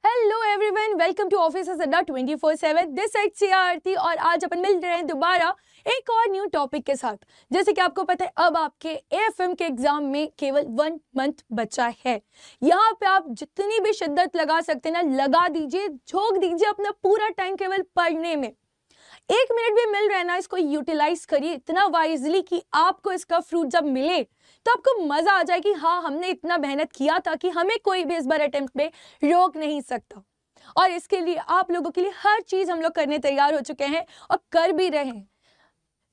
Hello everyone, welcome to office Adda 24/7। This side से आरती और आज अपन मिल रहे हैं दोबारा एक और न्यू टॉपिक के साथ। जैसे कि आपको पता है, अब आपके एएफएम के एग्जाम में केवल 1 मंथ बचा है। यहाँ पे आप जितनी भी शिद्दत लगा सकते हैं ना, लगा दीजिए, झोंक दीजिए अपना पूरा टाइम केवल पढ़ने में। 1 मिनट भी मिल रहा है ना, इसको यूटिलाइज करिए इतना वाइजली कि आपको इसका फ्रूट जब मिले तो आपको मजा आ जाए कि हाँ, हमने इतना मेहनत किया था कि हमें कोई भी इस बार अटेम्प्ट में रोक नहीं सकता। और इसके लिए आप लोगों के लिए हर चीज हम लोग करने तैयार हो चुके हैं और कर भी रहे हैं।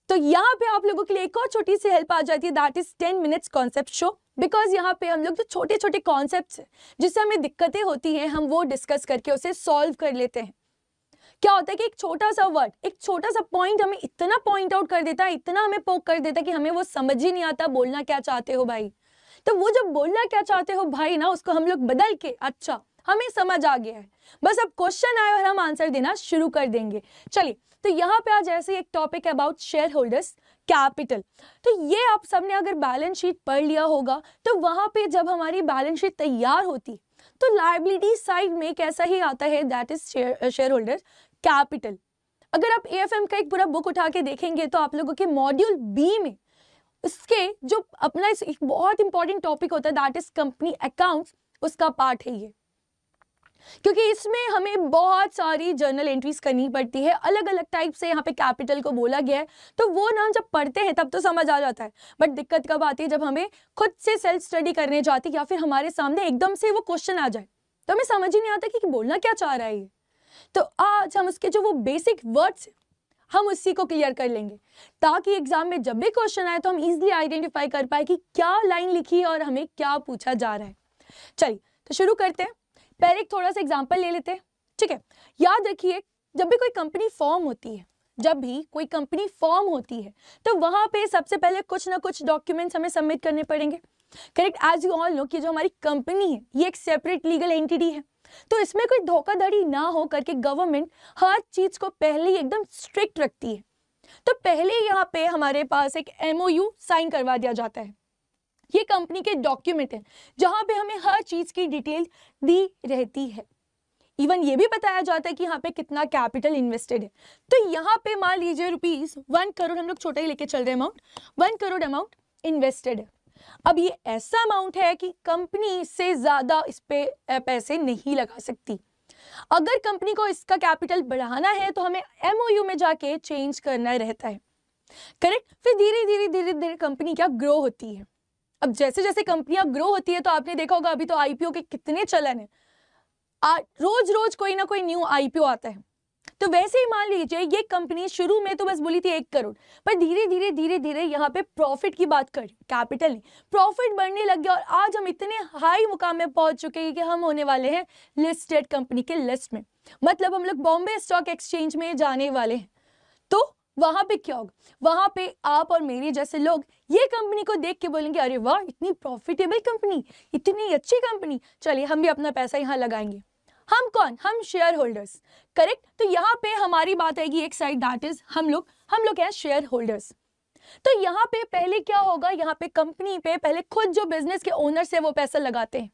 तो यहाँ पे आप लोगों के लिए एक और छोटी सी हेल्प आ जाती है, that is 10 minutes concept show. Because यहाँ पे हम लोग जो छोटे छोटे कॉन्सेप्ट्स हैं जिससे हमें दिक्कतें होती हैं, हम वो डिस्कस करके उसे सॉल्व कर लेते हैं। क्या होता है कि एक छोटा सा वर्ड, एक छोटा सा पॉइंट हमें इतना पॉइंट आउट कर देता है, इतना हमें पोक कर देता है कि हमें वो समझ ही नहीं आता बोलना क्या चाहते हो भाई। तो वो जब बोलना क्या चाहते हो भाई ना, उसको हम लोग बदल के अच्छा हमें समझ आ गया है, बस अब क्वेश्चन आए और हम आंसर देना शुरू कर देंगे। चलिए, तो यहाँ पे आज ऐसे एक टॉपिक है अबाउट शेयर होल्डर्स कैपिटल। तो ये आप सबने अगर बैलेंस शीट पढ़ लिया होगा तो वहां पे जब हमारी बैलेंस शीट तैयार होती तो लायबिलिटी साइड में कैसा ही आता है, that is share holder capital. अगर आप एएफएम का एक पूरा बुक उठा के देखेंगे तो आप लोगों के मॉड्यूल बी में इसके जो अपना एक बहुत इंपॉर्टेंट टॉपिक होता है, दैट इज कंपनी अकाउंट्स, उसका पार्ट है ये। क्योंकि इसमें हमें बहुत सारी जर्नल एंट्रीज करनी पड़ती है, अलग अलग टाइप से यहाँ पे कैपिटल को बोला गया है। तो वो ना जब पढ़ते हैं तब तो समझ आ जाता है, बट दिक्कत कब आती है जब हमें खुद से सेल्फ स्टडी करने जाती है या फिर हमारे सामने एकदम से वो क्वेश्चन आ जाए तो हमें समझ ही नहीं आता कि बोलना क्या चाह रहा है ये। तो आज हम उसके जो वो बेसिक वर्ड्स हम उसी को क्लियर कर लेंगे ताकि एग्जाम में जब भी क्वेश्चन आए तो हम इजीली आइडेंटिफाई कर पाए कि क्या लाइन लिखी है और हमें क्या पूछा जा रहा है। चलिए, तो शुरू करते हैं। पहले एक थोड़ा सा एग्जांपल ले लेते हैं, ठीक है। याद रखिए, जब भी कोई कंपनी फॉर्म होती है, तो वहां पे सबसे पहले कुछ ना कुछ डॉक्यूमेंट्स हमें सबमिट करने पड़ेंगे। Correct, as you all know कि जो हमारी कंपनी है ये एक सेपरेट लीगल एंटिटी है, तो इसमें कोई धोखाधड़ी ना हो करके गवर्नमेंट हर चीज को पहले ही एकदम स्ट्रिक्ट रखती है। तो पहले यहाँ पे हमारे पास एक एमओयू साइन करवा दिया जाता है। ये कंपनी के डॉक्यूमेंट है जहां पे हमें हर चीज की डिटेल दी रहती है। इवन ये भी बताया जाता है कि यहाँ पे कितना कैपिटल इन्वेस्टेड है। तो यहाँ पे मान लीजिए ₹1 करोड़, हम लोग छोटा ही लेके चल रहे अमाउंट, 1 करोड़ अमाउंट इन्वेस्टेड है। अब ये ऐसा अमाउंट है कि कंपनी इससे ज्यादा इस पे पैसे नहीं लगा सकती। अगर कंपनी को इसका कैपिटल बढ़ाना है तो हमें एमओयू में जाके चेंज करना रहता है। करेक्ट, फिर धीरे धीरे कंपनी क्या ग्रो होती है। अब जैसे जैसे कंपनियां ग्रो होती है तो आपने देखा होगा अभी तो आईपीओ के कितने चलन है, रोज रोज कोई ना कोई न्यू आईपीओ आता है। तो वैसे ही मान लीजिए ये कंपनी शुरू में तो बस बोली थी 1 करोड़, पर धीरे धीरे यहाँ पे प्रॉफिट की बात करें, कैपिटल नहीं, प्रॉफिट बढ़ने लग गया और आज हम इतने हाई मुकाम में पहुंच चुके हैं कि हम होने वाले हैं लिस्टेड कंपनी के लिस्ट में। मतलब हम लोग बॉम्बे स्टॉक एक्सचेंज में जाने वाले हैं। तो वहां पे क्या होगा, वहां पे आप और मेरे जैसे लोग ये कंपनी को देख के बोलेंगे, अरे वाह, इतनी प्रॉफिटेबल कंपनी, इतनी अच्छी कंपनी, चलिए हम भी अपना पैसा यहाँ लगाएंगे। हम कौन? हम शेयर होल्डर्स। करेक्ट, तो यहाँ पे हमारी बात आएगी एक साइड, दैट इज हम लोग हैं शेयर होल्डर्स। तो यहाँ पे पहले क्या होगा, यहाँ पे कंपनी पे पहले खुद जो बिजनेस के ओनर से वो पैसा लगाते हैं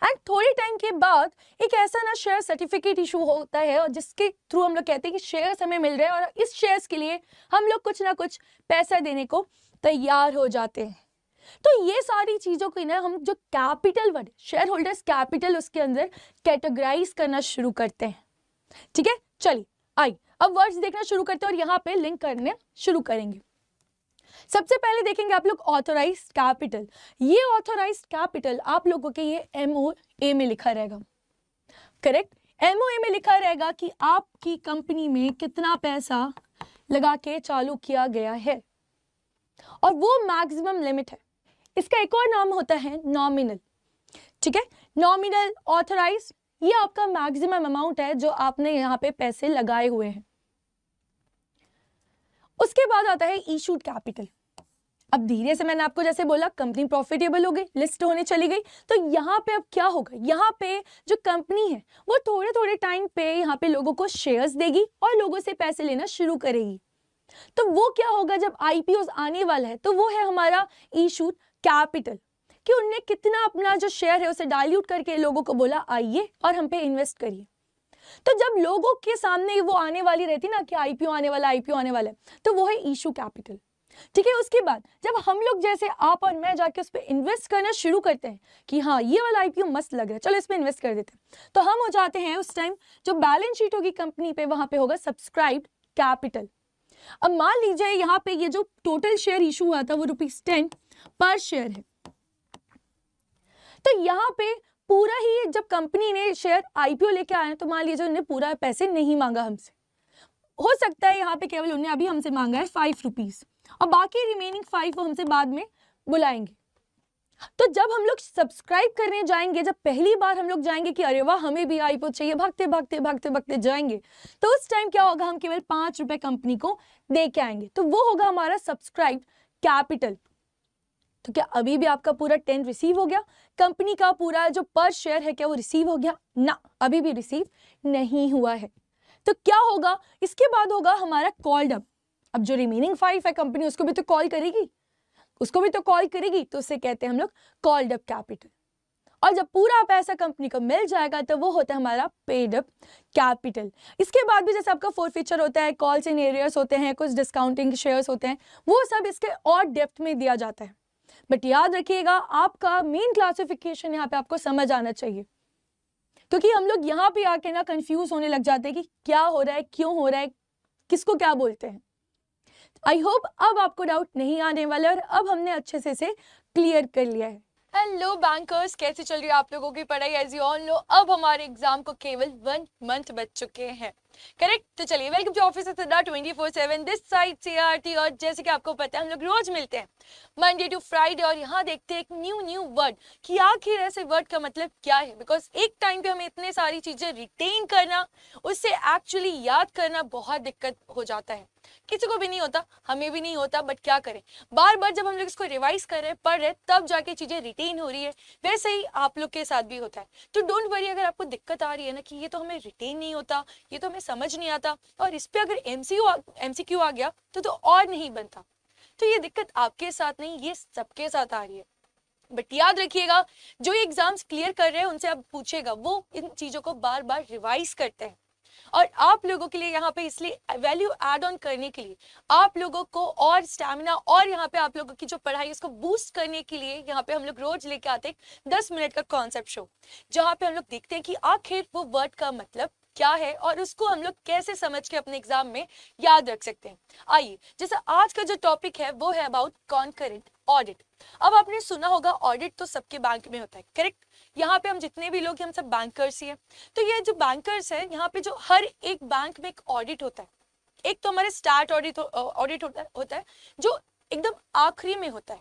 एंड थोड़े टाइम के बाद एक ऐसा ना शेयर सर्टिफिकेट इशू होता है और जिसके थ्रू हम लोग कहते हैं कि शेयर्स हमें मिल रहे हैं और इस शेयर्स के लिए हम लोग कुछ ना कुछ पैसा देने को तैयार हो जाते हैं। तो ये सारी चीजों को ना हम जो capital word, share holders capital, उसके अंदर कैटेगराइज करना शुरू करते हैं। ठीक है, चलिए आई अब वर्ड्स देखना शुरू करते हैं और यहाँ पे लिंक करने शुरू करेंगे। सबसे पहले देखेंगे आप लोग ऑथोराइज्ड कैपिटल। ये ऑथोराइज्ड कैपिटल आप लोगों के ये एमओए में लिखा रहेगा। करेक्ट, एमओए में लिखा रहेगा कि आपकी कंपनी में कितना पैसा लगा के चालू किया गया है और वो मैक्सिमम लिमिट है। इसका एक और नाम होता है नॉमिनल। ठीक है, नॉमिनल, ऑथराइज, ये आपका मैक्सिमम अमाउंट है जो आपने यहाँ पे पैसे लगाए हुए हैं। उसके बाद आता है इशूड कैपिटल। अब धीरे से मैंने आपको जैसे बोला, कंपनी प्रॉफिटेबल हो गई, लिस्ट होने चली गई, तो यहाँ पे अब क्या होगा, यहाँ पे जो कंपनी है वो थोड़े थोड़े टाइम पे यहाँ पे लोगों को शेयर्स देगी और लोगों से पैसे लेना शुरू करेगी। तो वो क्या होगा, जब आईपीओ आने वाला है तो वो है हमारा इशूड कैपिटल। कि उनने कितना अपना जो शेयर है उसे डाइल्यूट करके लोगों को बोला आइए और हम पे इन्वेस्ट करिए। तो जब लोगों के सामने वो आने वाली रहती ना कि आईपीओ आने वाला है, तो वो है इशू कैपिटल। ठीक है, उसके बाद जब हम लोग जैसे आप और मैं जाके उस पर इन्वेस्ट करना शुरू करते हैं कि हाँ ये वाला आईपीओ मस्त लग रहा है, चलो इस पे इन्वेस्ट कर देते हैं, तो हम हो जाते हैं उस टाइम जो बैलेंस शीट होगी कंपनी पे, वहां पे होगा सब्सक्राइब्ड कैपिटल। अब मान लीजिए यहाँ पे ये जो टोटल शेयर इशू हुआ था वो ₹10 पर शेयर है। तो यहाँ पे पूरा ही जब कंपनी ने शेयर आईपीओ लेके आए तो मान लीजिए उन्होंने पूरा पैसे नहीं मांगा हमसे, हो सकता है यहाँ पे केवल उन्होंने अभी हमसे मांगा है ₹5 और बाकी रिमेनिंग 5 वो हमसे बाद में बुलाएंगे। तो जब हम लोग सब्सक्राइब करने जाएंगे, जब पहली बार हम लोग जाएंगे कि अरे वाह हमें भी आईपीओ चाहिए, भागते जाएंगे, तो उस टाइम क्या होगा, हम केवल ₹5 कंपनी को दे के आएंगे, तो वो होगा हमारा सब्सक्राइब कैपिटल। तो क्या अभी भी आपका पूरा 10 रिसीव हो गया? कंपनी का पूरा जो पर शेयर है क्या वो रिसीव हो गया? ना, अभी भी रिसीव नहीं हुआ है। तो क्या होगा इसके बाद? होगा हमारा कॉल्ड अप। अब जो रिमेनिंग 5 है कंपनी उसको भी तो कॉल करेगी, तो उसे कहते हैं हम लोग कॉल्ड अप कैपिटल। और जब पूरा पैसा कंपनी को मिल जाएगा तो वो होता है हमारा पेड अप कैपिटल। इसके बाद भी जैसे आपका फोरफीचर होता है, कॉल्स इन एरियर्स होते हैं, कुछ डिस्काउंटिंग शेयर्स होते हैं, वो सब इसके और डेप्थ में दिया जाता है। बट याद रखिएगा आपका मेन क्लासिफिकेशन यहाँ पे आपको समझ आना चाहिए, क्योंकि हम लोग यहाँ पे आके ना कंफ्यूज होने लग जाते हैं कि क्या हो रहा है, क्यों हो रहा है, किसको क्या बोलते हैं। आई होप अब आपको डाउट नहीं आने वाला है और अब हमने अच्छे से इसे क्लियर कर लिया है। हेलो बैंकर्स, कैसे चल रही है आप लोगों की पढ़ाई? एज यू ऑल नो अब हमारे एग्जाम को केवल 1 मंथ बच चुके हैं, करेक्ट? तो चलिए, welcome to office 24/7 this side से आरती। और जैसे कि आपको पता है हम लोग रोज मिलते हैं मंडे टू फ्राइडे और यहाँ देखते हैं एक न्यू वर्ड कि आखिर ऐसे वर्ड का मतलब क्या है। बिकॉज एक टाइम पे हमें इतने सारी चीजें रिटेन करना, उससे एक्चुअली याद करना बहुत दिक्कत हो जाता है। किसी को भी नहीं होता, हमें भी नहीं होता, बट क्या करें, बार बार जब हम लोग इसको रिवाइज कर रहे हैं, पढ़ रहे, तब जाके चीजें रिटेन हो रही है। वैसे ही आप लोग के साथ भी होता है। तो डोंट वरी अगर आपको दिक्कत आ रही है ना कि ये तो हमें रिटेन नहीं होता, ये तो हमें समझ नहीं आता, और इस पे अगर एमसीक्यू आ गया तो और नहीं बनता, तो ये दिक्कत आपके साथ नहीं, ये सबके साथ आ रही है। बट याद रखिएगा जो एग्जाम्स क्लियर कर रहे हैं उनसे आप पूछेगा, वो इन चीजों को बार बार रिवाइज करते हैं। और आप लोगों के लिए यहाँ पे इसलिए वैल्यू ऐड ऑन करने के लिए, आप लोगों को और स्टैमिना और यहाँ पे आप लोगों की जो पढ़ाई है उसको बूस्ट करने के लिए यहाँ पे हम लोग रोज लेके आते हैं 10 मिनट का कॉन्सेप्ट शो, जहाँ पे हम लोग देखते हैं कि आखिर वो वर्ड का मतलब क्या है और उसको हम लोग कैसे समझ के अपने एग्जाम में याद रख सकते हैं। आइए, जैसे आज का जो टॉपिक है वो है अबाउट कॉन्करेंट ऑडिट। अब आपने सुना होगा ऑडिट तो सबके बैंक में होता है, करेक्ट? यहाँ पे हम जितने भी लोग हैं हम सब बैंकर्स ही हैं। तो ये जो बैंकर्स है यहाँ पे जो हर एक बैंक में एक ऑडिट होता है। एक तो हमारे स्टार्ट ऑडिट होता है जो एकदम आखिरी में होता है,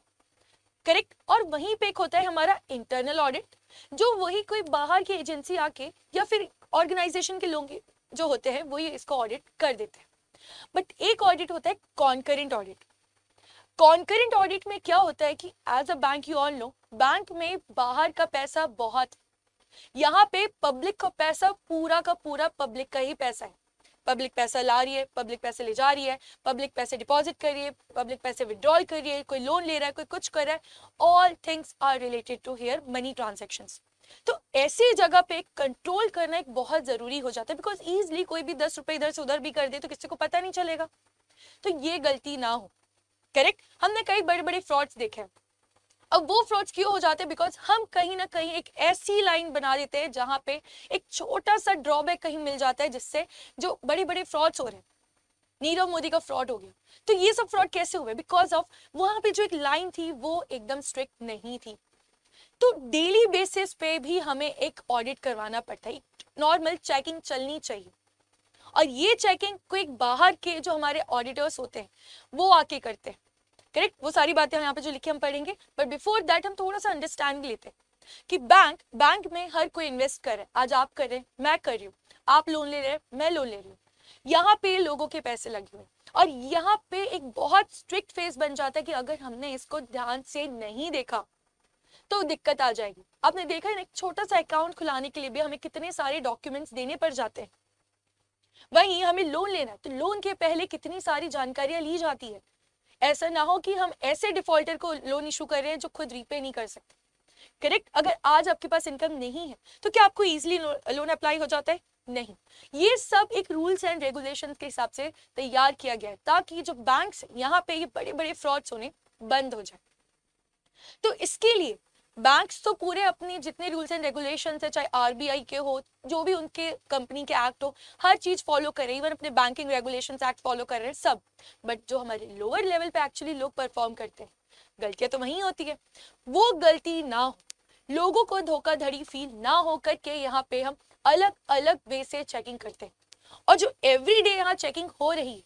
करेक्ट? और वहीं पे एक होता है हमारा इंटरनल ऑडिट, जो वही कोई बाहर की एजेंसी आके या फिर ऑर्गेनाइजेशन के लोग जो होते हैं वही इसको ऑडिट कर देते हैं। बट एक ऑडिट होता है कॉन्करेंट ऑडिट। कॉन्करेंट ऑडिट में क्या होता है कि as a bank you all know bank में बाहर का पैसा बहुत, यहाँ पे पब्लिक का पैसा पूरा का पूरा पब्लिक का ही पैसा है। पब्लिक पैसा ला रही है, पब्लिक पैसे ले जा रही है, पब्लिक पैसे डिपॉजिट कर रही है, पब्लिक पैसे विड्रॉल कर रही है, कोई लोन ले रहा है, कोई कुछ कर रहा है। All things are related to here money transactions. तो ऐसी जगह पे कंट्रोल करना एक बहुत जरूरी हो जाता है, बिकॉज इजिली कोई भी 10 रुपए इधर से उधर भी कर दे तो किसी को पता नहीं चलेगा। तो ये गलती ना हो, करेक्ट? हमने कई बड़े बड़े फ्रॉड्स देखे हैं। अब वो फ्रॉड्स क्यों हो जाते हैं? बिकॉज हम कहीं ना कहीं एक ऐसी लाइन बना देते हैं जहां पे एक छोटा सा ड्रॉबैक कहीं मिल जाता है, जिससे जो बड़े बड़े फ्रॉड्स हो रहे हैं, नीरव मोदी का फ्रॉड हो गया, तो ये सब फ्रॉड कैसे हुए? बिकॉज ऑफ वहां पे जो एक लाइन थी वो एकदम स्ट्रिक्ट नहीं थी। तो डेली बेसिस पे भी हमें एक ऑडिट करवाना पड़ता है, नॉर्मल चेकिंग चलनी चाहिए। और ये चेकिंग कोई बाहर के जो हमारे ऑडिटर्स होते हैं वो आके करते हैं, करेक्ट? वो सारी बातें यहाँ पे जो लिखी हम पढ़ेंगे, बट बिफोर दैट हम थोड़ा सा अंडरस्टैंड लेते हैं कि बैंक में हर कोई इन्वेस्ट कर रहा है। आज आप कर रहे हैं, मैं कर रही हूँ, आप लोन ले रहे हैं, मैं लोन ले रही हूँ, यहाँ पे लोगों के पैसे लगे हुए। और यहाँ पे एक बहुत स्ट्रिक्ट फेस बन जाता है कि अगर हमने इसको ध्यान से नहीं देखा तो दिक्कत आ जाएगी। आपने देखा है एक छोटा सा अकाउंट खुलाने के लिए भी हमें कितने सारे डॉक्यूमेंट्स देने पड़ जाते हैं। वहीं हमें लोन लेना है तो लोन के पहले कितनी सारी जानकारियां ली जाती है। ऐसा ना हो कि हम ऐसे डिफॉल्टर को लोन इशू कर रहे हैं जो खुद रीपे नहीं कर सकते। करेक्ट। अगर आज आपके पास इनकम नहीं है तो क्या आपको इजीली लोन अप्लाई हो जाता है? नहीं। ये सब एक रूल्स एंड रेगुलेशंस के हिसाब से तैयार किया गया है ताकि जो बैंक्स यहाँ पे ये बड़े बड़े फ्रॉड्स होने बंद हो जाए। तो इसके लिए बैंक्स तो पूरे अपने जितने रूल्स एंड रेगुलेशंस है, चाहे आरबीआई के हो, जो भी उनके कंपनी के एक्ट हो, हर चीज फॉलो कर रहे हैं, इवन अपने बैंकिंग रेगुलेशंस एक्ट फॉलो कर रहे हैं सब। बट जो हमारे लोअर लेवल पे एक्चुअली लोग परफॉर्म करते हैं, गलतियां तो वहीं होती है, वो गलती ना हो, लोगों को धोखाधड़ी फील ना हो करके यहाँ पे हम अलग अलग वे से चेकिंग करते हैं। और जो एवरीडे यहाँ चेकिंग हो रही है,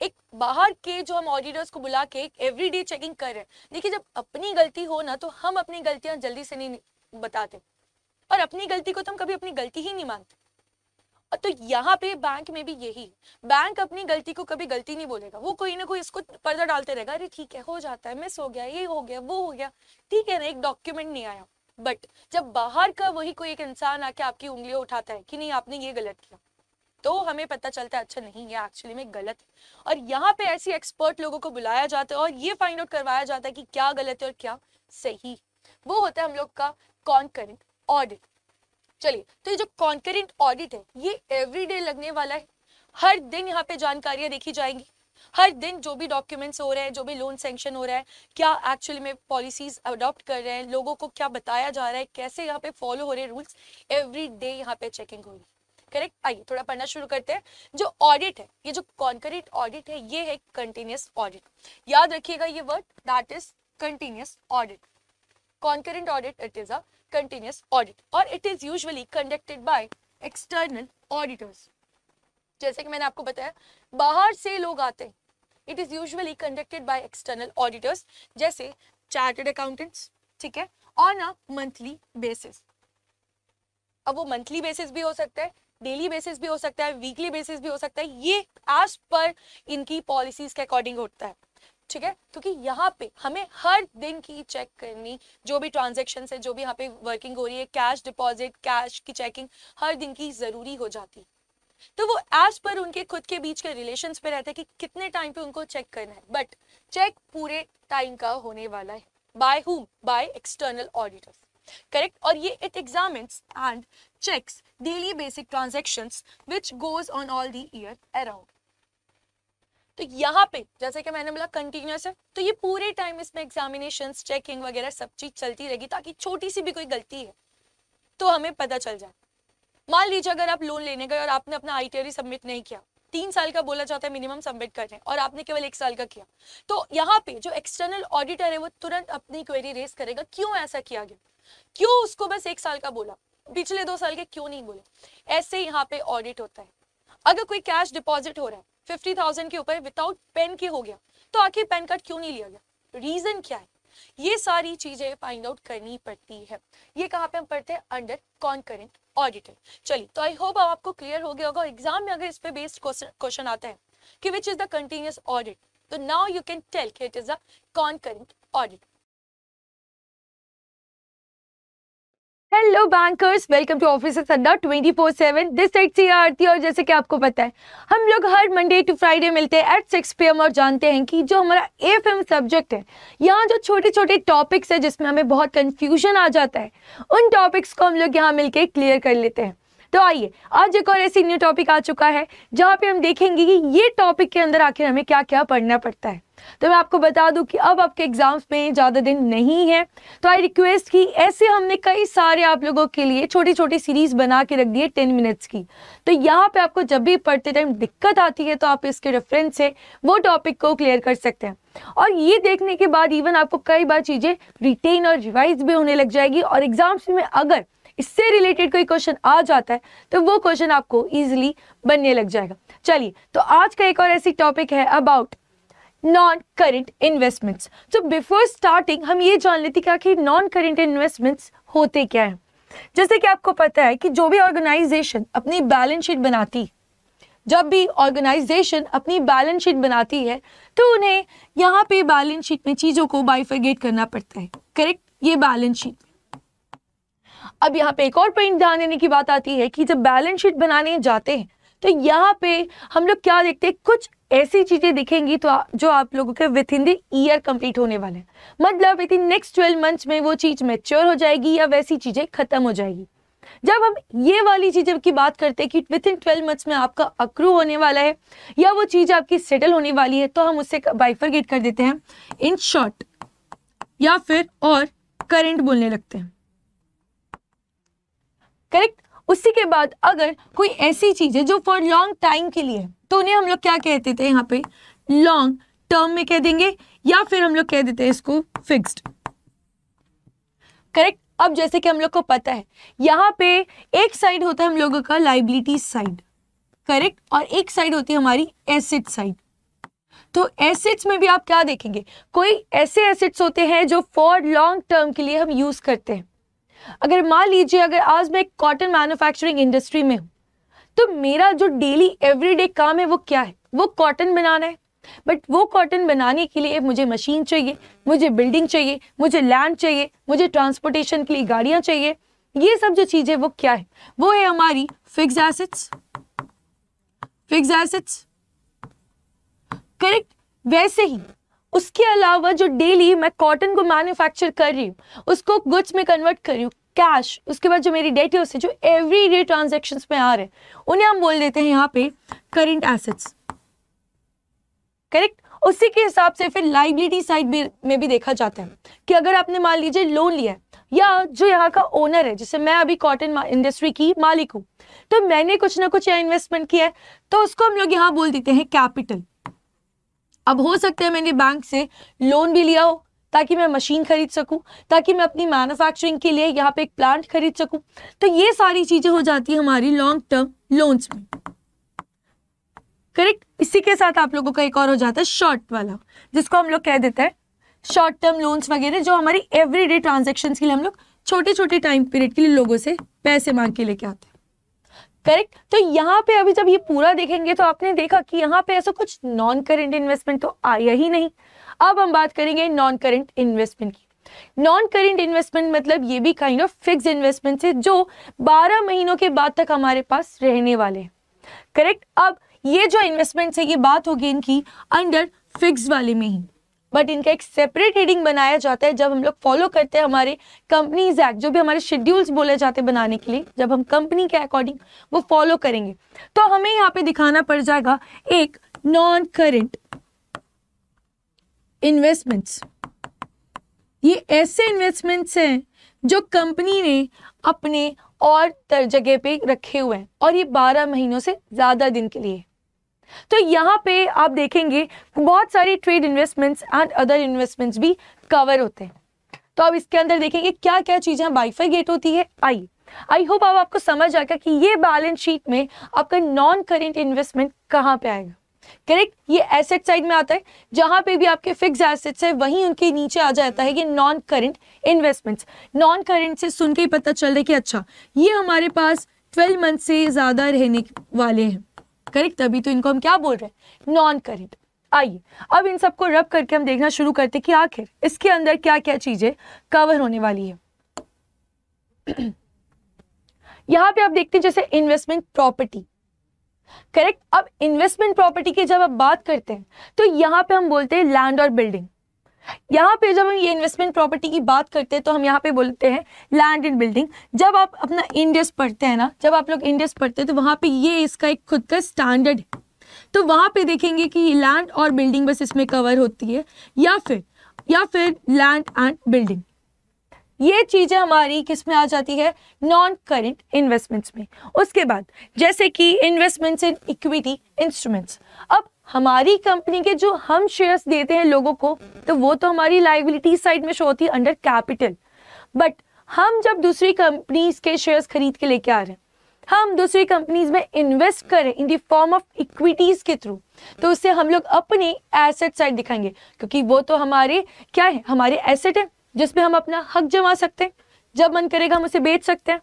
एक बाहर के जो हम ऑडिटर्स को बुला के एवरीडे चेकिंग कर रहे हैं। देखिए, जब अपनी गलती हो ना तो हम अपनी गलतियां जल्दी से नहीं बताते, और अपनी गलती को तो हम कभी अपनी गलती ही नहीं मानते। और तो यहाँ पे बैंक में भी यही, बैंक अपनी गलती को कभी गलती नहीं बोलेगा, वो कोई ना कोई इसको पर्दा डालते रहेगा, अरे ठीक है हो जाता है, मिस हो गया, ये हो गया, वो हो गया, ठीक है ना, एक डॉक्यूमेंट नहीं आया। बट जब बाहर का वही कोई एक इंसान आके आपकी उंगलियां उठाता है कि नहीं आपने ये गलत किया, तो हमें पता चलता है अच्छा नहीं ये एक्चुअली में गलत है। और यहाँ पे ऐसी एक्सपर्ट लोगों को बुलाया जाता है और ये फाइंड आउट करवाया जाता है कि क्या गलत है और क्या सही। वो होता है हम लोग का कॉन्करेंट ऑडिट। चलिए, तो ये जो कॉन्करेंट ऑडिट है ये एवरीडे लगने वाला है। हर दिन यहाँ पे जानकारियां देखी जाएंगी, हर दिन जो भी डॉक्यूमेंट्स हो रहे हैं, जो भी लोन सैंक्शन हो रहा है, क्या एक्चुअली में पॉलिसीज अडॉप्ट कर रहे हैं, लोगों को क्या बताया जा रहा है, कैसे यहाँ पे फॉलो हो रहे हैं रूल्स, एवरीडे यहाँ पे चेकिंग हो रही है। करेक्ट। आइए थोड़ा पढ़ना शुरू करते हैं। जो ऑडिट है, ये जो कॉन्करेंट ऑडिट है, ये है कंटिन्यूअस ऑडिट। याद रखिएगा ये word, that is continuous audit. Concurrent audit, it is a continuous audit और it is usually conducted by external auditors. जैसे कि मैंने आपको बताया बाहर से लोग आते हैं, it is usually conducted by external auditors, जैसे चार्टर्ड अकाउंटेंट्स, ठीक है, ऑन अ मंथली बेसिस। अब वो मंथली बेसिस भी हो सकता है, डेली बेसिस भी हो सकता है, वीकली बेसिस भी हो सकता है, ये एज पर इनकी पॉलिसीज के अकॉर्डिंग होता है, ठीक है। क्योंकि यहाँ पे हमें हर दिन की चेक करनी, जो भी ट्रांजेक्शन है, जो भी यहाँ पे वर्किंग हो रही है, कैश डिपॉजिट, कैश की चेकिंग हर दिन की जरूरी हो जाती है। तो वो एज पर उनके खुद के बीच के रिलेशंस पे रहता है कि कितने टाइम पे उनको चेक करना है, बट चेक पूरे टाइम का होने वाला है। By whom? Bye external auditors, correct. और ये it examines and checks daily basic transactions which goes on all the year around। तो यहाँ पे जैसे कि मैंने बोला कंटिन्यूअस है, तो ये पूरे टाइम इसमें एग्जामिनेशंस, चेकिंग वगैरह सब चीज चलती रहेगी ताकि छोटी सी भी कोई गलती है तो हमें पता चल जाए। मान लीजिए अगर आप लोन लेने गए और आपने अपना आईटीआर सबमिट नहीं किया, 3 साल का बोला जाता है मिनिमम सबमिट करने, और आपने केवल 1 साल का किया, तो यहाँ पे जो एक्सटर्नल ऑडिटर है वो तुरंत अपनी क्वेरी रेज करेगा, क्यों ऐसा किया गया, क्यों उसको बस 1 साल का बोला, पिछले 2 साल के क्यों नहीं बोले। ऐसे यहाँ पे ऑडिट होता है। अगर कोई कैश डिपॉजिट हो रहा है 50,000 के ऊपर विदाउट पेन के हो गया, तो आखिर पैन कार्ड क्यों नहीं लिया गया, रीजन क्या है, ये सारी चीजें फाइंड आउट करनी पड़ती है। ये कहाँ पे हम पढ़ते हैं, अंडर कॉन्करेंट ऑडिटर। चलिए, तो आई होप अब आपको क्लियर हो गया होगा। एग्जाम में अगर इस पे बेस्ड क्वेश्चन आता है कि which is the continuous audit, तो नाउ यू कैन टेल कि it is the concurrent audit. Hello bankers, welcome to officers Adda 24/7। This side से आरती, और जैसे कि आपको पता है हम लोग हर मंडे टू फ्राइडे मिलते हैं एट 6 PM और जानते हैं कि जो हमारा एफएम सब्जेक्ट है, यहाँ जो छोटे छोटे टॉपिक्स है जिसमें हमें बहुत कंफ्यूजन आ जाता है, उन टॉपिक्स को हम लोग यहाँ मिलके क्लियर कर लेते हैं। तो आइए, आज एक और ऐसी न्यू टॉपिक आ चुका है जहाँ पे हम देखेंगे कि ये टॉपिक के अंदर आखिर हमें क्या क्या पढ़ना पड़ता है। तो मैं आपको बता दूं कि अब आपके एग्जाम्स में ज़्यादा दिन नहीं है, तो आई रिक्वेस्ट कि ऐसे हमने कई सारे आप लोगों के लिए छोटी छोटी सीरीज बना के रख दी है 10 मिनट्स की। तो यहाँ पे आपको जब भी पढ़ते टाइम दिक्कत आती है तो आप इसके रेफरेंस से वो टॉपिक को क्लियर कर सकते हैं, और ये देखने के बाद इवन आपको कई बार चीज़ें रिटेन और रिवाइज भी होने लग जाएगी, और एग्जाम्स में अगर इससे रिलेटेड कोई क्वेश्चन आ जाता है तो वो क्वेश्चन आपको इजीली बनने लग जाएगा। चलिए, तो आज का एक और ऐसी टॉपिक है अबाउट नॉन करेंट इन्वेस्टमेंट्स। तो बिफोर स्टार्टिंग हम ये जान लेते कि आखिर नॉन करेंट इन्वेस्टमेंट्स होते क्या हैं। जैसे कि आपको पता है कि जो भी ऑर्गेनाइजेशन अपनी बैलेंस शीट बनाती, जब भी ऑर्गेनाइजेशन अपनी बैलेंस शीट बनाती है तो उन्हें यहाँ पे बैलेंस शीट में चीज़ों को बाइफरगेट करना पड़ता है, करेक्ट, ये बैलेंस शीट। अब यहाँ पे एक और पॉइंट ध्यान देने की बात आती है कि जब बैलेंस शीट बनाने जाते हैं तो यहाँ पे हम लोग क्या देखते हैं, कुछ ऐसी चीजें दिखेंगी तो जो आप लोगों के with in the year complete होने वाले हैं, मतलब विद इन नेक्स्ट 12 मंथ्स में वो चीज मैच्योर हो जाएगी या वैसी चीजें खत्म हो जाएगी। जब हम ये वाली चीजें की बात करते हैं कि विद इन 12 मंथ्स में आपका अक्रू होने वाला है या वो चीज आपकी सेटल होने वाली है, तो हम उससे बाइफरगेट कर देते हैं इन शॉर्ट या फिर और करंट बोलने लगते हैं। करेक्ट। उसी के बाद अगर कोई ऐसी चीज है जो फॉर लॉन्ग टाइम के लिए है, तो उन्हें हम लोग क्या कहते थे यहाँ पे, लॉन्ग टर्म में कह देंगे या फिर हम लोग कह देते हैं इसको फिक्स्ड। करेक्ट। अब जैसे कि हम लोग को पता है यहाँ पे एक साइड होता है हम लोगों का लाइबिलिटी साइड, करेक्ट, और एक साइड होती है हमारी एसेट साइड। तो एसेट्स में भी आप क्या देखेंगे, कोई ऐसे एसेट्स होते हैं जो फॉर लॉन्ग टर्म के लिए हम यूज करते हैं। अगर मान लीजिए अगर आज मैं कॉटन मैन्युफैक्चरिंग इंडस्ट्री में हूं, तो मेरा जो डेली एवरीडे काम है वो क्या है, वो कॉटन बनाना है। बट वो कॉटन बनाने के लिए मुझे मशीन चाहिए, मुझे बिल्डिंग चाहिए, मुझे लैंड चाहिए, मुझे ट्रांसपोर्टेशन के लिए गाड़ियां चाहिए। ये सब जो चीजें वो क्या है, वो है हमारी fixed assets. Fixed assets, correct. वैसे ही उसके अलावा जो डेली मैं कॉटन को मैन्युफैक्चर कर रही हूँ, उसको गुड्स में कन्वर्ट कर रही हूँ, कैश, उसके बाद जो मेरी डेटर्स है जो एवरी डे ट्रांजेक्शन्स में आ रहे हैं, उन्हें हम बोल देते हैं यहाँ पे करंट एसेट्स। करेक्ट। उसी के हिसाब से फिर लाइबिलिटी साइड में भी देखा जाता है कि अगर आपने मान लीजिए लोन लिया है, या जो यहाँ का ओनर है, जैसे मैं अभी कॉटन इंडस्ट्री की मालिक हूँ, तो मैंने कुछ ना कुछ यहाँ इन्वेस्टमेंट किया है, तो उसको हम लोग यहाँ बोल देते हैं कैपिटल। अब हो सकता है मैंने बैंक से लोन भी लिया हो ताकि मैं मशीन खरीद सकूं, ताकि मैं अपनी मैन्युफैक्चरिंग के लिए यहाँ पे एक प्लांट खरीद सकूं। तो ये सारी चीजें हो जाती है हमारी लॉन्ग टर्म लोन्स में। करेक्ट। इसी के साथ आप लोगों का एक और हो जाता है शॉर्ट वाला, जिसको हम लोग कह देते हैं शॉर्ट टर्म लोन्स वगैरह, जो हमारी एवरीडे ट्रांजैक्शंस के लिए हम लोग छोटे छोटे टाइम पीरियड के लिए लोगों से पैसे मांग के लेके आते हैं। करेक्ट। तो यहाँ पे अभी जब ये पूरा देखेंगे तो आपने देखा कि यहाँ पे ऐसा कुछ नॉन करेंट इन्वेस्टमेंट तो आया ही नहीं। अब हम बात करेंगे नॉन करेंट इन्वेस्टमेंट की। नॉन करेंट इन्वेस्टमेंट मतलब ये भी काइंड ऑफ फिक्स्ड इन्वेस्टमेंट है जो 12 महीनों के बाद तक हमारे पास रहने वाले हैं। करेक्ट। अब ये जो इन्वेस्टमेंट्स है, ये बात होगी इनकी अंडर फिक्स्ड वाले में ही, बट इनका एक सेपरेट हेडिंग बनाया जाता है जब हम लोग फॉलो करते हैं हमारे कंपनीज एक्ट, जो भी हमारे शेड्यूल्स बोले जाते हैं बनाने के लिए, जब हम कंपनी के अकॉर्डिंग वो फॉलो करेंगे तो हमें यहाँ पे दिखाना पड़ जाएगा एक नॉन करेंट इन्वेस्टमेंट्स। ये ऐसे इन्वेस्टमेंट्स हैं जो कंपनी ने अपने और जगह पे रखे हुए हैं और ये 12 महीनों से ज्यादा दिन के लिए। तो यहाँ पे आप देखेंगे बहुत सारी trade investments and other investments भी कवर होते हैं। तो अब इसके अंदर देखेंगे क्या क्या चीजें बाइफरगेट होती है। आई होप अब आपको समझ आएगा कि ये बैलेंस शीट में आपका नॉन करेंट इन्वेस्टमेंट कहाँ पे आएगा। करेक्ट। ये एसेट साइड में आता है, जहां पे भी आपके फिक्स एसेट्स है वहीं उनके नीचे आ जाता है ये non current investments. Non current से सुन के ही पता चल रहा है कि अच्छा ये हमारे पास 12 मंथ से ज्यादा रहने वाले हैं। करेक्ट। तभी तो इनको हम क्या बोल रहे हैं, नॉन करेंट। आइए अब इन सबको रब करके हम देखना शुरू करते कि आखिर इसके अंदर क्या क्या चीजें कवर होने वाली है। यहाँ पे आप देखते हैं जैसे इन्वेस्टमेंट प्रॉपर्टी। करेक्ट। अब इन्वेस्टमेंट प्रॉपर्टी की जब आप बात करते हैं तो यहाँ पे हम बोलते हैं लैंड और बिल्डिंग। यहाँ पे जब हम ये इन्वेस्टमेंट प्रॉपर्टी की बात करते हैं तो हम यहाँ पे बोलते हैं लैंड एंड बिल्डिंग। जब आप अपना इंडेक्स पढ़ते हैं ना, जब आप लोग इंडेक्स पढ़ते हैं तो वहाँ पे ये इसका एक खुद का स्टैंडर्ड है, तो वहाँ पे देखेंगे कि लैंड और बिल्डिंग बस इसमें कवर होती है, या फिर लैंड एंड बिल्डिंग। ये चीजें हमारी किस में आ जाती है, नॉन करेंट इन्वेस्टमेंट्स में। उसके बाद जैसे कि इन्वेस्टमेंट्स इन इक्विटी इंस्ट्रूमेंट्स। अब हमारी कंपनी के जो हम शेयर्स देते हैं लोगों को, तो वो तो हमारी लायबिलिटी साइड में शो होती है अंडर कैपिटल। बट हम जब दूसरी कंपनीज के शेयर्स खरीद के लेके आ रहे हैं, हम दूसरी कंपनीज में इन्वेस्ट करें in the form of equities के थ्रू, तो उससे हम लोग अपनी एसेट साइड दिखाएंगे, क्योंकि वो तो हमारे क्या है, हमारे एसेट है जिसमें हम अपना हक जमा सकते हैं, जब मन करेगा हम उसे बेच सकते हैं,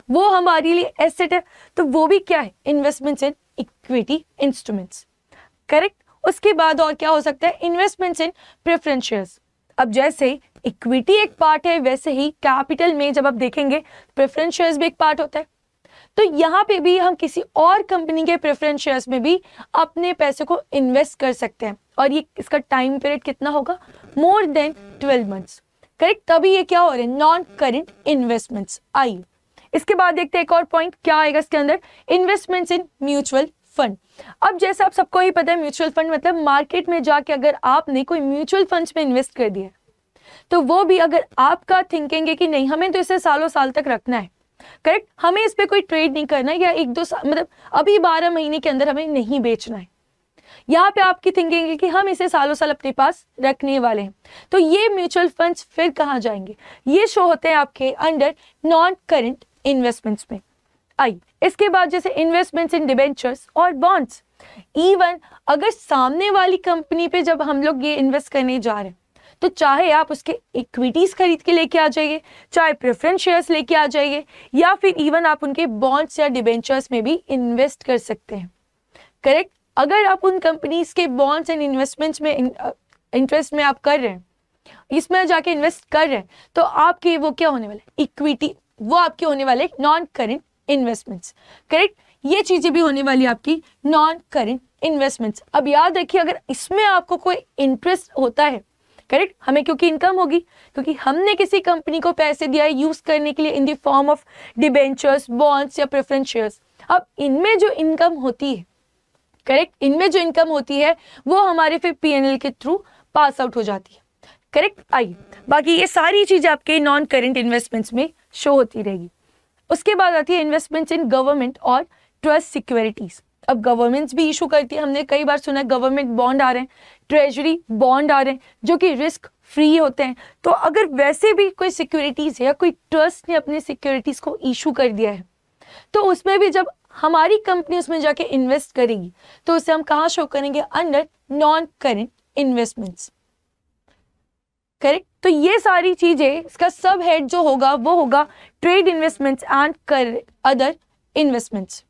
वो हमारे लिए एसेट है। तो वो भी क्या है, investments in equity instruments. Correct. उसके बाद और क्या हो सकता है, इन्वेस्टमेंट्स इन प्रेफरेंस शेयर्स। अब जैसे इक्विटी एक पार्ट है, वैसे ही कैपिटल में जब आप देखेंगे प्रेफरेंस शेयर्स भी एक पार्ट होता है। तो यहाँ पे भी हम किसी और कंपनी के प्रेफरेंस शेयर्स में भी अपने पैसे को इन्वेस्ट कर सकते हैं, और ये इसका टाइम पीरियड कितना होगा, मोर देन 12 मंथ्स, करेक्ट। तभी ये क्या हो रहे हैं, नॉन करेंट इन्वेस्टमेंट्स। आइए इसके बाद देखते हैं एक और पॉइंट क्या आएगा इसके अंदर, इन्वेस्टमेंट्स इन म्यूचुअल फंड। अब जैसा आप सबको ही पता है, म्यूचुअल फंड मतलब मार्केट में जाके अगर आपने कोई म्यूचुअल फंड्स में इन्वेस्ट कर दिया तो वो भी अगर आपका थिंकिंग है कि नहीं हमें तो इसे सालों साल तक रखना है, करेक्ट, हमें इस पे कोई ट्रेड नहीं करना है, या 1-2 साल मतलब अभी 12 महीने के अंदर हमें नहीं बेचना है, यहाँ पे आपकी थिंकिंग है कि हम इसे सालों साल अपने पास रखने वाले हैं, तो ये म्यूचुअल फंड्स फिर कहाँ जाएंगे, ये शो होते हैं आपके अंडर नॉन करेंट इन्वेस्टमेंट्स में। आई इसके बाद जैसे इन्वेस्टमेंट्स इन डिबेंचर्स और बॉन्ड्स, इवन अगर सामने वाली कंपनी पे जब हम लोग ये इन्वेस्ट करने जा रहे हैं तो चाहे आप उसके इक्विटीज खरीद के लेके आ जाइए, चाहे प्रेफरेंस शेयर्स लेके आ जाइए, या फिर इवन आप उनके बॉन्ड्स या डिबेंचर्स में भी इन्वेस्ट कर सकते हैं, करेक्ट। अगर आप उन कंपनीज के बॉन्ड्स एंड इन्वेस्टमेंट्स में इंटरेस्ट में आप कर रहे हैं, इसमें जाके इन्वेस्ट कर रहे हैं, तो आपके वो क्या होने वाले, इक्विटी, वो आपके होने वाले नॉन करेंट इन्वेस्टमेंट्स, करेक्ट। ये चीजें भी होने वाली आपकी नॉन करेंट इन्वेस्टमेंट्स। अब याद रखिए अगर इसमें आपको कोई इंटरेस्ट होता है, करेक्ट, हमें क्योंकि इनकम होगी, क्योंकि हमने किसी कंपनी को पैसे दिया है यूज करने के लिए in the form of debentures, bonds या प्रेफरेंस शेयर्स। अब इनमें जो इनकम होती है, करेक्ट, इनमें जो इनकम होती है वो हमारे फिर पीएनएल के थ्रू पास आउट हो जाती है, करेक्ट। आइए बाकी ये सारी चीजें आपके नॉन करेंट इन्वेस्टमेंट्स में शो होती रहेगी। उसके बाद आती है इन्वेस्टमेंट्स इन गवर्नमेंट और ट्रस्ट सिक्योरिटीज। अब गवर्नमेंट्स भी इशू करती है, हमने कई बार सुना है गवर्नमेंट बॉन्ड आ रहे हैं, ट्रेजरी बॉन्ड आ रहे हैं जो कि रिस्क फ्री होते हैं। तो अगर वैसे भी कोई सिक्योरिटीज है या कोई ट्रस्ट ने अपने सिक्योरिटीज को इशू कर दिया है, तो उसमें भी जब हमारी कंपनी उसमें जाके इन्वेस्ट करेगी तो उसे हम कहाँ शो करेंगे, under non current investments, correct. तो ये सारी चीजें, इसका सब हेड जो होगा वो होगा trade investments and other investments.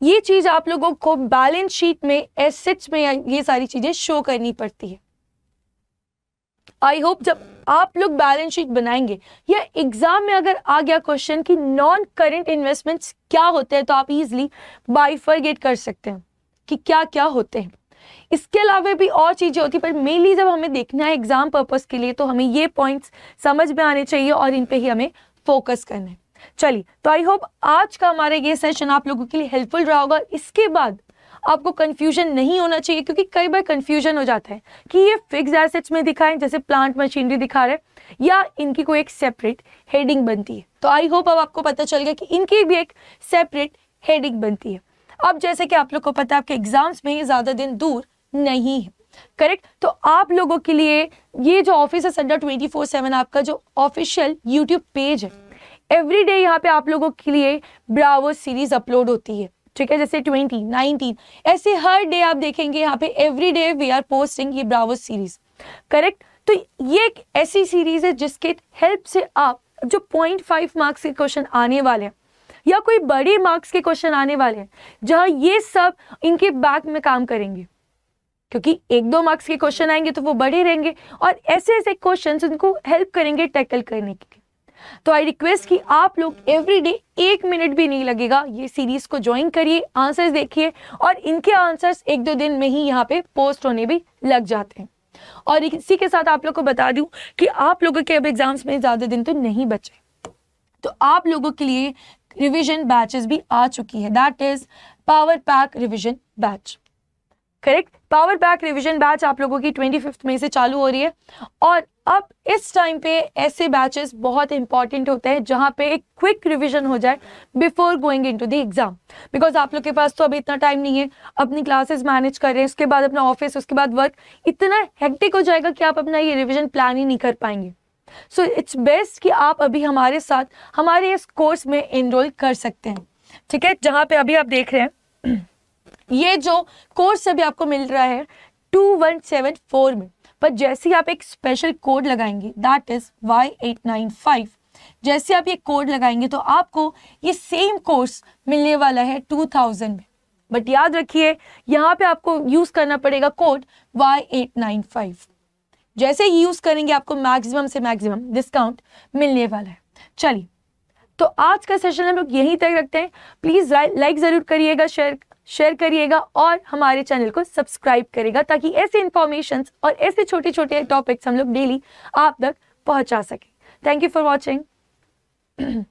ये चीज आप लोगों को बैलेंस शीट में, एसेट्स में ये सारी चीजें शो करनी पड़ती है। आई होप जब आप लोग बैलेंस शीट बनाएंगे या एग्जाम में अगर आ गया क्वेश्चन कि नॉन करेंट इन्वेस्टमेंट्स क्या होते हैं, तो आप इजीली बाइफरगेट कर सकते हैं कि क्या क्या होते हैं। इसके अलावा भी और चीजें होती है, पर मेनली जब हमें देखना है एग्जाम पर्पस के लिए तो हमें ये पॉइंट्स समझ में आने चाहिए और इन पे ही हमें फोकस करना है। चलिए, तो आई होप आज का हमारा ये सेशन आप लोगों के लिए हेल्पफुल रहा होगा। इसके बाद आपको कंफ्यूजन नहीं होना चाहिए, क्योंकि कई बार कंफ्यूजन हो जाता है कि ये फिक्स्ड एसेट्स में दिखाएं जैसे प्लांट मशीनरी दिखा रहे हैं, या इनकी कोई एक सेपरेट हेडिंग बनती है। तो आई होप अब आपको पता चल गया कि इनकी भी एक सेपरेट हेडिंग बनती है। अब जैसे कि आप लोग को पता है आपके एग्जाम्स में ये ज़्यादा दिन दूर नहीं है, करेक्ट। तो आप लोगों के लिए ये जो ऑफिस है अड्डा 24/7 आपका जो ऑफिशियल यूट्यूब पेज है, एवरी डे यहाँ पे आप लोगों के लिए ब्रावो सीरीज अपलोड होती है, ठीक है। जैसे 20, 19 ऐसे हर डे आप देखेंगे यहाँ पे every day we are posting ये ब्रावो सीरीज, करेक्ट। तो ये एक ऐसी सीरीज है जिसके हेल्प से आप जो 0.5 मार्क्स के क्वेश्चन आने वाले हैं या कोई बड़े मार्क्स के क्वेश्चन आने वाले हैं, जहाँ ये सब इनके बैक में काम करेंगे, क्योंकि 1-2 मार्क्स के क्वेश्चन आएंगे तो वो बड़े रहेंगे और ऐसे ऐसे क्वेश्चन उनको हेल्प करेंगे टैकल करने के लिए। तो आई रिक्वेस्ट कि आप लोग एवरीडे 1 मिनट भी नहीं लगेगा ये सीरीज को ज्वाइन करिए, आंसर्स देखिए, और इनके आंसर्स 1-2 दिन में ही यहाँ पे पोस्ट होने भी लग जाते हैं। और इसी के साथ आप लोग को बता दूं कि आप लोगों के अब एग्जाम्स में ज़्यादा दिन तो नहीं बचे, तो आप लोगों के लिए रिविजन बैचेस भी आ चुकी है, that is power pack revision batch, correct. Power pack revision batch आप लोगों की 25 मई से चालू हो रही है। और अब इस टाइम पे ऐसे बैचेस बहुत इंपॉर्टेंट होते हैं जहां पे एक क्विक रिवीजन हो जाए before going into the exam, because आप लोग के पास तो अभी इतना टाइम नहीं है, अपनी क्लासेस मैनेज कर रहे हैं, उसके बाद अपना ऑफिस, उसके बाद वर्क, इतना हेक्टिक हो जाएगा कि आप अपना ये रिविजन प्लान ही नहीं कर पाएंगे। सो इट्स बेस्ट कि आप अभी हमारे साथ हमारे इस कोर्स में एनरोल कर सकते हैं, ठीक है। जहाँ पे अभी आप देख रहे हैं ये जो कोर्स अभी आपको मिल रहा है 2174 में, पर जैसे ही आप एक स्पेशल कोड लगाएंगे दैट इज Y895, जैसे आप ये कोड लगाएंगे तो आपको ये सेम कोर्स मिलने वाला है 2000 में। बट याद रखिए यहाँ पे आपको यूज करना पड़ेगा कोड Y895, जैसे ही यूज करेंगे आपको मैक्सिमम से मैक्सिमम डिस्काउंट मिलने वाला है। चलिए, तो आज का सेशन हम लोग यहीं तक रखते हैं। प्लीज़ लाइक ज़रूर करिएगा, शेयर करिएगा और हमारे चैनल को सब्सक्राइब करिएगा, ताकि ऐसे इन्फॉर्मेशंस और ऐसे छोटे छोटे टॉपिक्स हम लोग डेली आप तक पहुंचा सकें। Thank you for watching.